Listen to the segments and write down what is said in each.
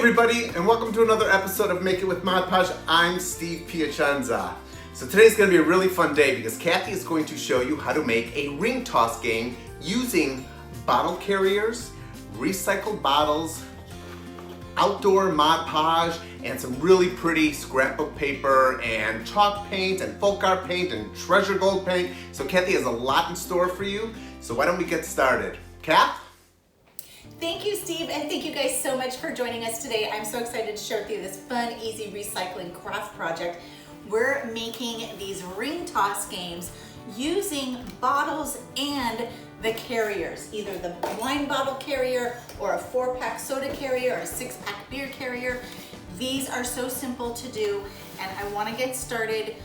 everybody, and welcome to another episode of Make It with Mod Podge. I'm Steve Piacenza. So today's going to be a really fun day because Cathie is going to show you how to make a ring toss game using bottle carriers, recycled bottles, Outdoor Mod Podge, and some really pretty scrapbook paper and chalk paint and FolkArt paint and treasure gold paint. So Cathie has a lot in store for you. So why don't we get started? Cath? Thank you, Steve, and thank you guys so much for joining us today. I'm so excited to share with you this fun, easy recycling craft project. We're making these ring toss games using bottles and the carriers, either the wine bottle carrier or a 4-pack soda carrier or a 6-pack beer carrier. These are so simple to do, and I want to get started.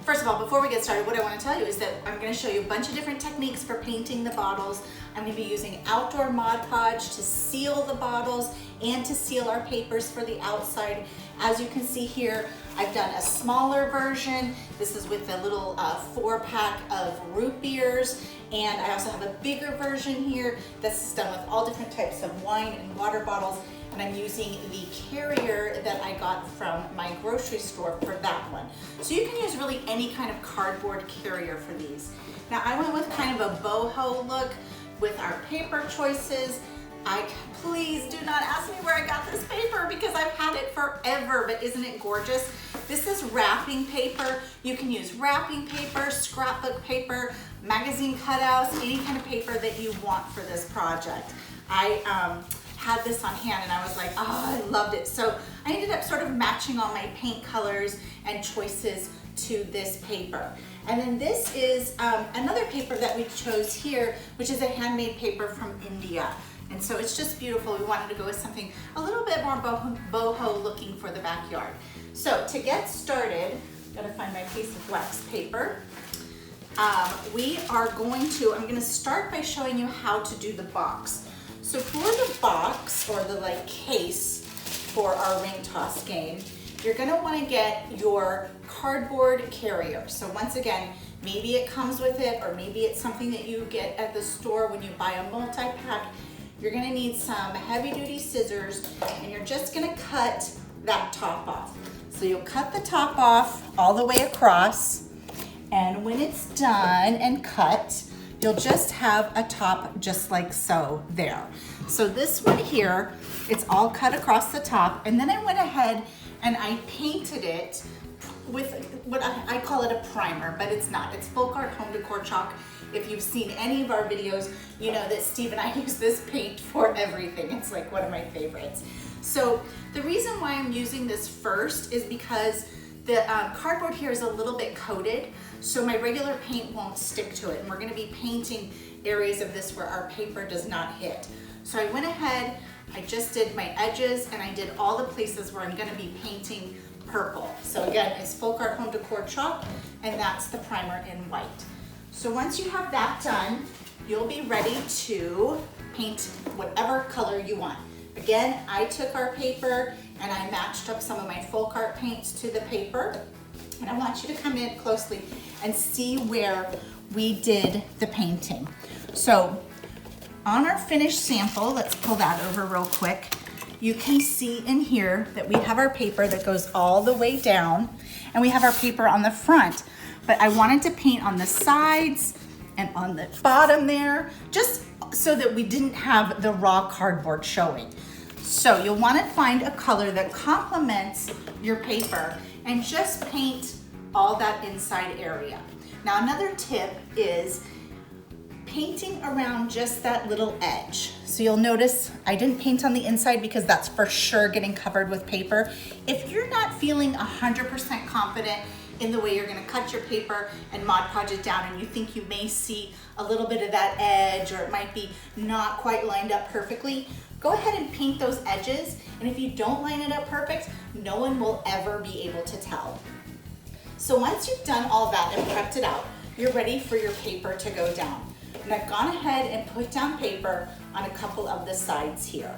First of all, before we get started, what I want to tell you is that I'm going to show you a bunch of different techniques for painting the bottles. I'm going to be using Outdoor Mod Podge to seal the bottles and to seal our papers for the outside. As you can see here, I've done a smaller version. This is with a little 4-pack of root beers, and I also have a bigger version here that's done with all different types of wine and water bottles. And I'm using the carrier that I got from my grocery store for that one. So you can use really any kind of cardboard carrier for these. Now I went with kind of a boho look with our paper choices. Please do not ask me where I got this paper because I've had it forever, but isn't it gorgeous? This is wrapping paper. You can use wrapping paper, scrapbook paper, magazine cutouts, any kind of paper that you want for this project. I had this on hand and I was like, oh, I loved it. So I ended up sort of matching all my paint colors and choices to this paper. And then this is another paper that we chose here, which is a handmade paper from India. And so it's just beautiful. We wanted to go with something a little bit more boho looking for the backyard. So to get started, I'm gonna find my piece of wax paper. I'm gonna start by showing you how to do the box. So for the box, or the case for our ring toss game, you're gonna wanna get your cardboard carrier. So once again, maybe it comes with it, or maybe it's something that you get at the store when you buy a multi-pack. You're gonna need some heavy-duty scissors, and you're just gonna cut that top off. So you'll cut the top off all the way across, and when it's done and cut, you'll just have a top just like so there. So this one here, it's all cut across the top, and then I went ahead and I painted it with what I call it a primer, but it's not. It's FolkArt Home Decor Chalk. If you've seen any of our videos, you know that Steve and I use this paint for everything. It's like one of my favorites. So the reason why I'm using this first is because the cardboard here is a little bit coated, so my regular paint won't stick to it. And we're gonna be painting areas of this where our paper does not hit. So I went ahead, I just did my edges, and I did all the places where I'm gonna be painting purple. So again, it's FolkArt Home Decor Chalk, and that's the primer in white. So once you have that done, you'll be ready to paint whatever color you want. Again, I took our paper and I matched up some of my FolkArt paints to the paper. And I want you to come in closely and see where we did the painting. So on our finished sample, let's pull that over real quick. You can see in here that we have our paper that goes all the way down, and we have our paper on the front. But I wanted to paint on the sides and on the bottom there, just so that we didn't have the raw cardboard showing. So you'll want to find a color that complements your paper and just paint all that inside area. Now another tip is painting around just that little edge. So you'll notice I didn't paint on the inside because that's for sure getting covered with paper. If you're not feeling 100% confident in the way you're gonna cut your paper and Mod Podge it down, and you think you may see a little bit of that edge, or it might be not quite lined up perfectly, go ahead and paint those edges, and if you don't line it up perfect, no one will ever be able to tell. So once you've done all that and prepped it out, you're ready for your paper to go down. And I've gone ahead and put down paper on a couple of the sides here.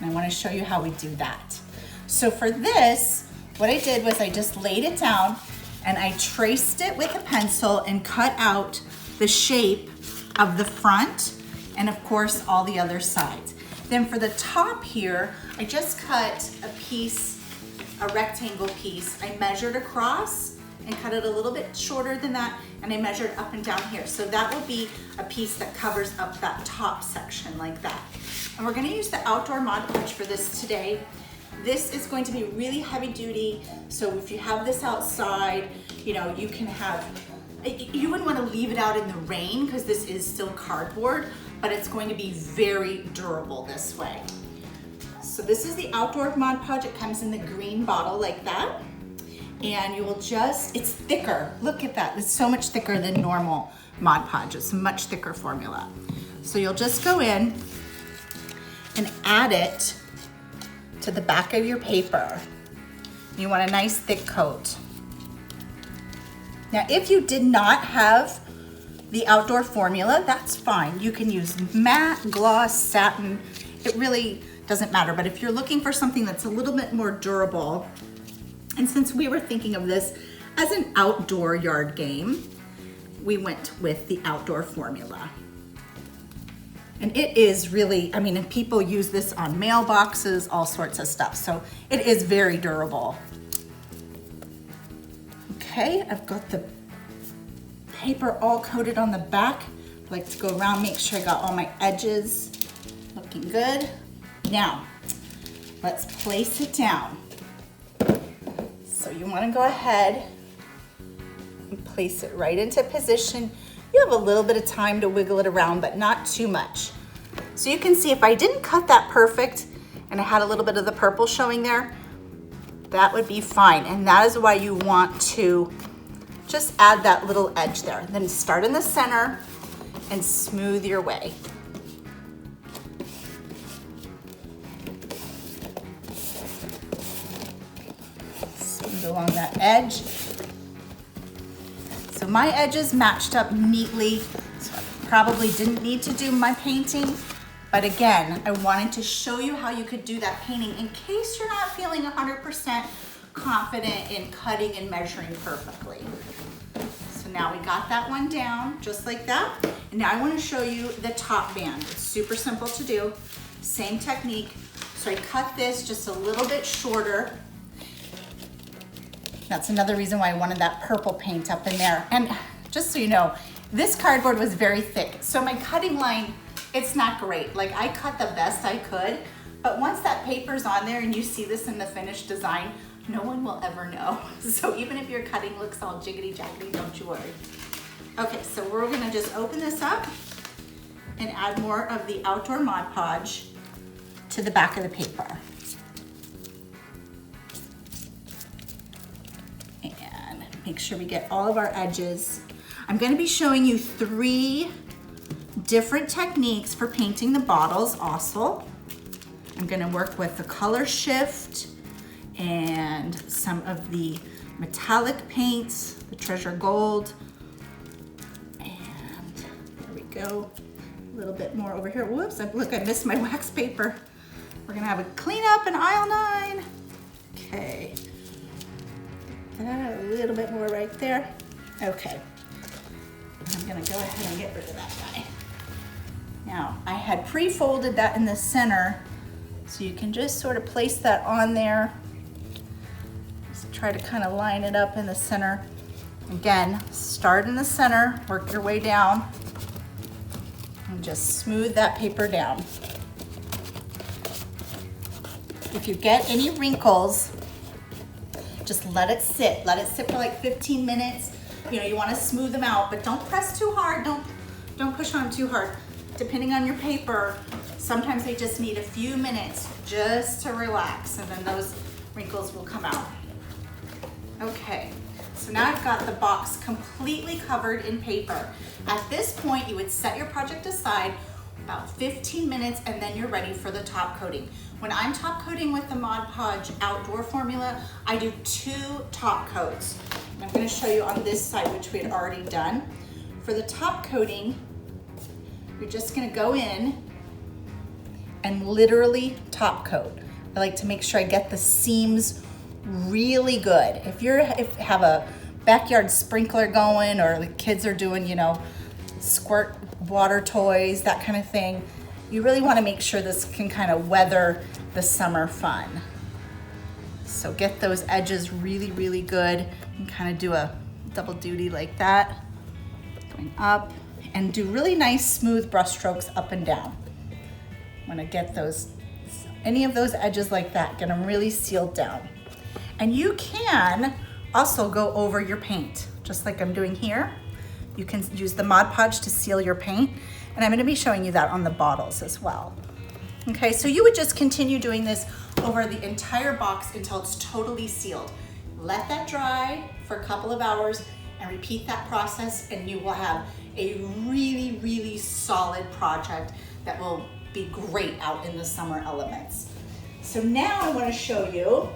And I want to show you how we do that. So for this, what I did was I just laid it down and I traced it with a pencil and cut out the shape of the front and of course all the other sides. Then for the top here, I just cut a rectangle piece. I measured across and cut it a little bit shorter than that, and I measured up and down here. So that will be a piece that covers up that top section like that. And we're gonna use the Outdoor Mod Podge for this today. This is going to be really heavy duty, so if you have this outside, you know, you can have, you wouldn't want to leave it out in the rain because this is still cardboard, but it's going to be very durable this way. So this is the Outdoor Mod Podge. It comes in the green bottle like that. And you will just, it's thicker. Look at that, it's so much thicker than normal Mod Podge. It's a much thicker formula. So you'll just go in and add it to the back of your paper. You want a nice thick coat. Now, if you did not have the outdoor formula, that's fine. You can use matte, gloss, satin. It really doesn't matter. But if you're looking for something that's a little bit more durable, and since we were thinking of this as an outdoor yard game, we went with the outdoor formula. And it is really, I mean, and people use this on mailboxes, all sorts of stuff. So it is very durable. Okay, I've got the paper all coated on the back. I like to go around, make sure I got all my edges looking good. Now, let's place it down. So you want to go ahead and place it right into position. You have a little bit of time to wiggle it around, but not too much. So you can see if I didn't cut that perfect and I had a little bit of the purple showing there, that would be fine. And that is why you want to just add that little edge there. Then start in the center and smooth your way. Smooth along that edge. So my edges matched up neatly, so I probably didn't need to do my painting, but again, I wanted to show you how you could do that painting in case you're not feeling 100% confident in cutting and measuring perfectly. So now we got that one down, just like that. And now I want to show you the top band. It's super simple to do, same technique. So I cut this just a little bit shorter. That's another reason why I wanted that purple paint up in there. And just so you know, this cardboard was very thick. So my cutting line, it's not great. Like I cut the best I could, but once that paper's on there and you see this in the finished design, no one will ever know. So even if your cutting looks all jiggity jaggedy, don't you worry. Okay, so we're gonna just open this up and add more of the Outdoor Mod Podge to the back of the paper. Make sure we get all of our edges. I'm going to be showing you 3 different techniques for painting the bottles also. I'm going to work with the color shift and some of the metallic paints, the treasure gold. And there we go. A little bit more over here. Whoops, look, I missed my wax paper. We're going to have a clean up in aisle 9. Okay. A little bit more right there. Okay. I'm gonna go ahead and get rid of that guy. Now, I had pre-folded that in the center, so you can just sort of place that on there. Just try to kind of line it up in the center. Again, start in the center, work your way down, and just smooth that paper down. If you get any wrinkles, just let it sit. Let it sit for like 15 minutes. You know, you want to smooth them out, but don't press too hard. Don't push on too hard. Depending on your paper, sometimes they just need a few minutes just to relax, and then those wrinkles will come out. Okay, so now I've got the box completely covered in paper. At this point, you would set your project aside about 15 minutes, and then you're ready for the top coating. When I'm top coating with the Mod Podge outdoor formula, I do 2 top coats. And I'm going to show you on this side, which we had already done. For the top coating, you're just going to go in and literally top coat. I like to make sure I get the seams really good. If you have a backyard sprinkler going, or the kids are doing, you know, squirt water toys, that kind of thing, you really want to make sure this can kind of weather the summer fun. So get those edges really, really good and kind of do a double duty like that, going up, and do really nice smooth brush strokes up and down. Want to get those, any of those edges like that, get them really sealed down. And you can also go over your paint, just like I'm doing here. You can use the Mod Podge to seal your paint, and I'm going to be showing you that on the bottles as well. Okay, so you would just continue doing this over the entire box until it's totally sealed. Let that dry for a couple of hours and repeat that process, and you will have a really, really solid project that will be great out in the summer elements. So now I want to show you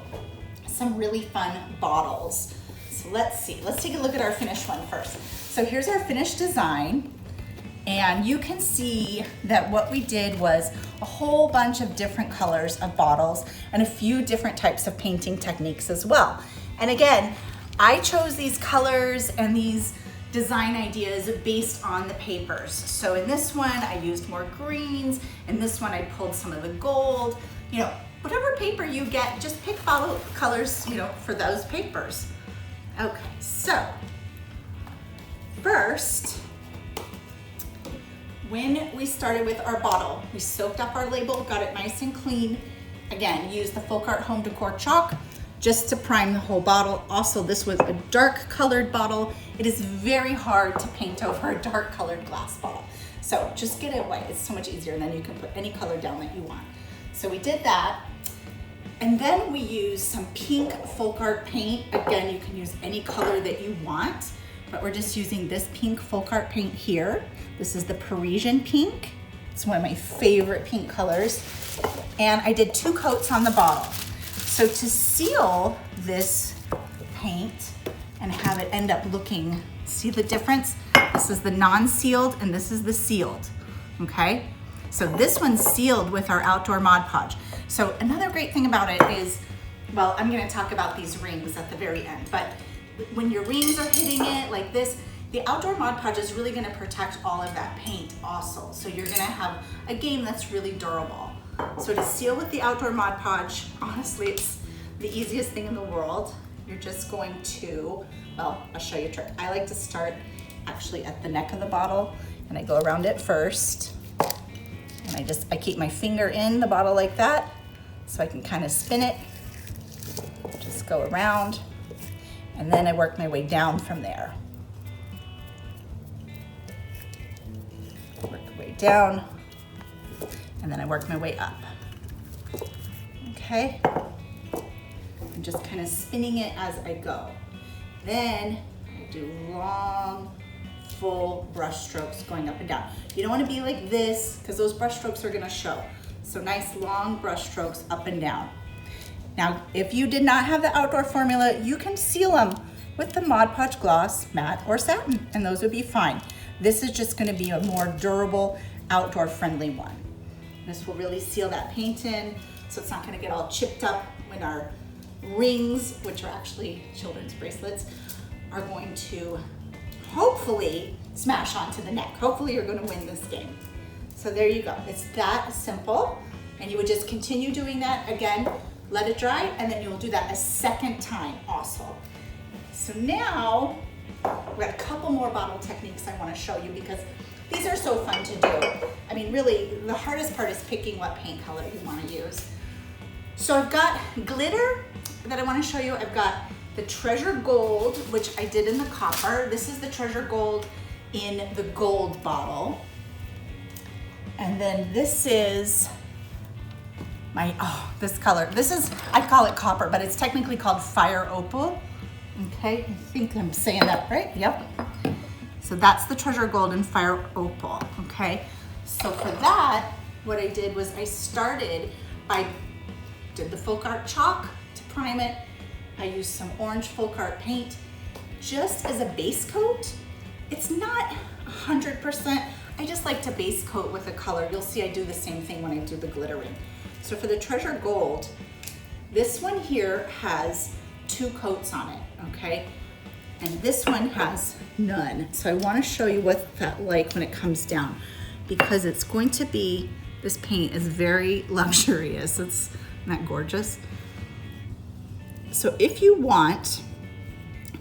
some really fun bottles. So let's see, let's take a look at our finished one first. So here's our finished design, and you can see that what we did was a whole bunch of different colors of bottles and a few different types of painting techniques as well. And again, I chose these colors and these design ideas based on the papers. So in this one, I used more greens. In this one, I pulled some of the gold. You know, whatever paper you get, just pick bottle colors, you know, for those papers. Okay, so first, when we started with our bottle, we soaked up our label, got it nice and clean. Again, use the FolkArt Home Decor chalk just to prime the whole bottle. Also, this was a dark colored bottle. It is very hard to paint over a dark colored glass bottle. So just get it white. It's so much easier, and then you can put any color down that you want. So we did that. And then we used some pink FolkArt paint. Again, you can use any color that you want, but we're just using this pink FolkArt paint here. This is the Parisian pink. It's one of my favorite pink colors. And I did 2 coats on the bottle. So to seal this paint and have it end up looking, see the difference? This is the non-sealed and this is the sealed, okay? So this one's sealed with our Outdoor Mod Podge. So another great thing about it is, well, I'm gonna talk about these rings at the very end, but when your rings are hitting it like this, the Outdoor Mod Podge is really gonna protect all of that paint also. So you're gonna have a game that's really durable. So to seal with the Outdoor Mod Podge, honestly, it's the easiest thing in the world. You're just going to, well, I'll show you a trick. I like to start actually at the neck of the bottle, and I go around it first. And I keep my finger in the bottle like that, so I can kind of spin it. Just go around, and then I work my way down from there. Work my way down, and then I work my way up. Okay? I'm just kind of spinning it as I go. Then I do long, full brush strokes going up and down. You don't want to be like this because those brush strokes are going to show. So nice long brush strokes up and down. Now, if you did not have the outdoor formula, you can seal them with the Mod Podge gloss, matte, or satin, and those would be fine. This is just going to be a more durable, outdoor friendly one. This will really seal that paint in, so it's not going to get all chipped up when our rings, which are actually children's bracelets, are going to hopefully smash onto the neck. Hopefully you're going to win this game. So there you go. It's that simple, and you would just continue doing that. Again, let it dry, and then you'll do that a second time also. So now we've got a couple more bottle techniques I want to show you because these are so fun to do. I mean, really, the hardest part is picking what paint color you want to use. So I've got glitter that I want to show you. I've got the Treasure Gold, which I did in the copper. This is the Treasure Gold in the gold bottle. And then this is my, this color. This is, I call it copper, but it's technically called Fire Opal. Okay, I think I'm saying that right, yep. So that's the Treasure Gold and Fire Opal, okay? So for that, what I did was I started by, did the FolkArt chalk to prime it. I used some orange FolkArt paint just as a base coat. It's not 100%. I just like to base coat with a color. You'll see I do the same thing when I do the glittering. So for the Treasure Gold, this one here has 2 coats on it, okay? And this one has none. So I want to show you what that's like when it comes down, because it's going to be This paint is very luxurious. Isn't that gorgeous? So if you want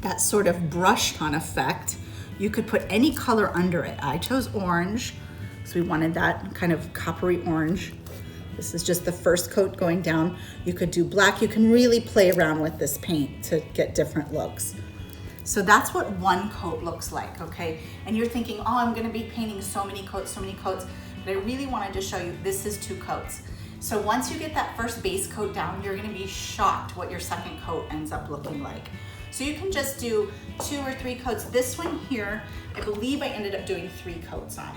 that sort of brushed on effect, you could put any color under it. I chose orange, because we wanted that kind of coppery orange. This is just the first coat going down. You could do black. You can really play around with this paint to get different looks. So that's what one coat looks like, okay? And you're thinking, oh, I'm gonna be painting so many coats. But I really wanted to show you, this is 2 coats. So once you get that first base coat down, you're gonna be shocked what your second coat ends up looking like. So you can just do 2 or 3 coats. This one here, I believe I ended up doing 3 coats on.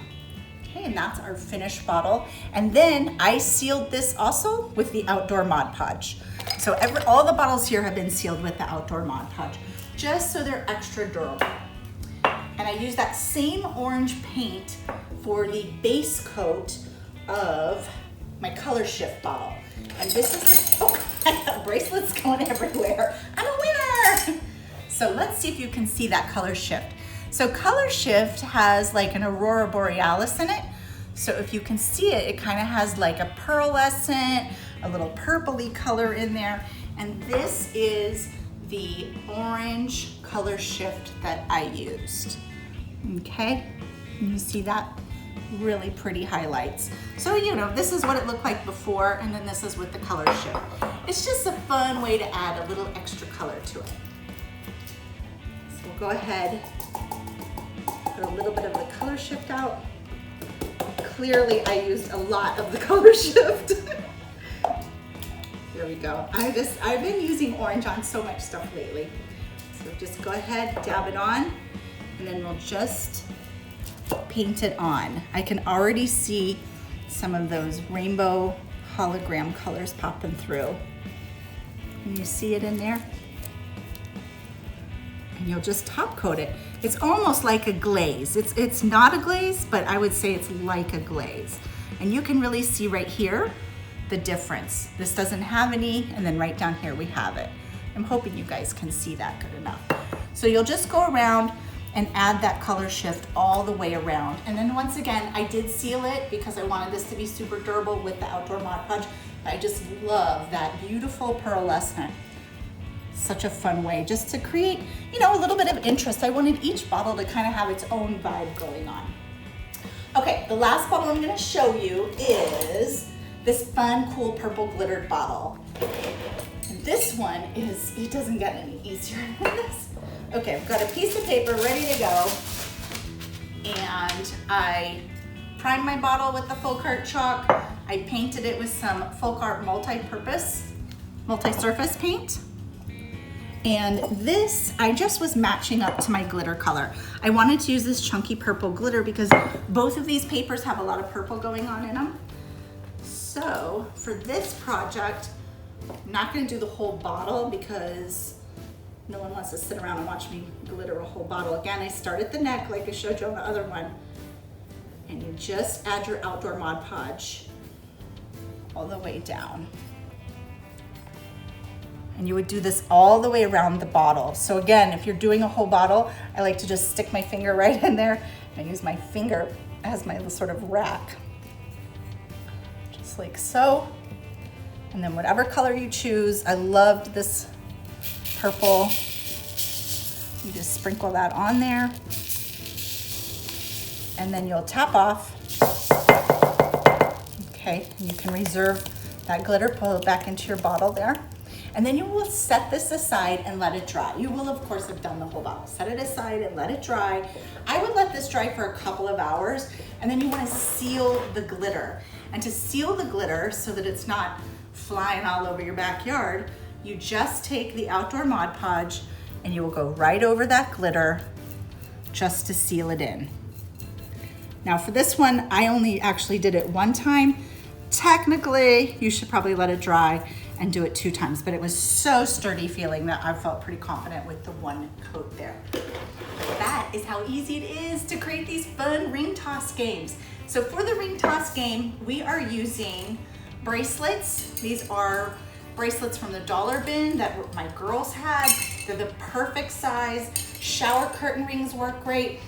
Okay, and that's our finished bottle. And then I sealed this also with the Outdoor Mod Podge. So all the bottles here have been sealed with the Outdoor Mod Podge, just so they're extra durable. And I use that same orange paint for the base coat of my Color Shift bottle. And this is the, oh, I got bracelets going everywhere. I'm a winner! So let's see if you can see that Color Shift. So Color Shift has like an Aurora Borealis in it. So if you can see it, it kind of has like a pearlescent, a little purpley color in there. And this is the orange Color Shift that I used. Okay, and you see that? Really pretty highlights. So, you know, this is what it looked like before, and then this is with the Color Shift. It's just a fun way to add a little extra color to it. So we'll go ahead, put a little bit of the Color Shift out. Clearly I used a lot of the Color Shift. There we go. I've been using orange on so much stuff lately. So just go ahead, dab it on, and then we'll just paint it on. I can already see some of those rainbow hologram colors popping through. Can you see it in there? And you'll just top coat it. It's almost like a glaze. It's not a glaze, but I would say it's like a glaze. And you can really see right here the difference. This doesn't have any, and then right down here we have it. I'm hoping you guys can see that good enough. So you'll just go around and add that Color Shift all the way around. And then once again, I did seal it because I wanted this to be super durable with the Outdoor Mod Podge. I just love that beautiful pearlescent. Such a fun way just to create, you know, a little bit of interest. I wanted each bottle to kind of have its own vibe going on. Okay, the last bottle I'm gonna show you is this fun, cool purple glittered bottle. And this one is, it doesn't get any easier than this. Okay, I've got a piece of paper ready to go, and I primed my bottle with the FolkArt chalk. I painted it with some FolkArt Multi Surface paint. And this, I just was matching up to my glitter color. I wanted to use this chunky purple glitter because both of these papers have a lot of purple going on in them. So for this project, I'm not gonna do the whole bottle because no one wants to sit around and watch me glitter a whole bottle. Again, I start at the neck like I showed you on the other one. And you just add your Outdoor Mod Podge all the way down. And you would do this all the way around the bottle. So again, if you're doing a whole bottle, I like to just stick my finger right in there and use my finger as my sort of rack. Just like so. And then whatever color you choose, I loved this purple. You just sprinkle that on there. And then you'll tap off. Okay, and you can reserve that glitter, pull it back into your bottle there. And then you will set this aside and let it dry. You will, of course, have done the whole bottle. Set it aside and let it dry. I would let this dry for a couple of hours, and then you want to seal the glitter. And to seal the glitter so that it's not flying all over your backyard, you just take the Outdoor Mod Podge and you will go right over that glitter just to seal it in. Now for this one, I only actually did it one time. Technically, you should probably let it dry and do it 2 times, but it was so sturdy feeling that I felt pretty confident with the one coat there. That is how easy it is to create these fun ring toss games. So for the ring toss game, we are using bracelets. These are bracelets from the dollar bin that my girls had. They're the perfect size. Shower curtain rings work great.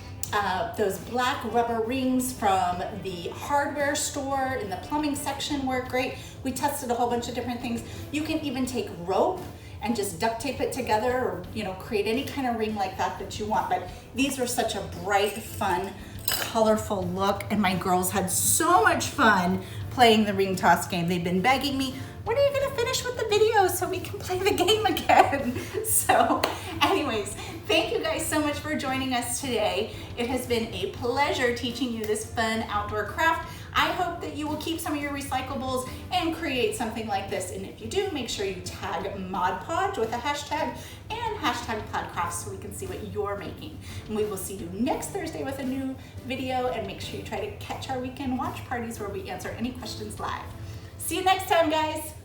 those black rubber rings from the hardware store in the plumbing section work great. We tested a whole bunch of different things. You can even take rope and just duct tape it together, or create any kind of ring like that you want. But these were such a bright, fun, colorful look, and my girls had so much fun playing the ring toss game. They've been begging me, when are you gonna finish with the video so we can play the game again? So anyways, thank you guys so much for joining us today. It has been a pleasure teaching you this fun outdoor craft. I hope that you will keep some of your recyclables and create something like this. And if you do, make sure you tag Mod Podge with a hashtag and hashtag PodCrafts so we can see what you're making. And we will see you next Thursday with a new video, and make sure you try to catch our weekend watch parties where we answer any questions live. See you next time, guys.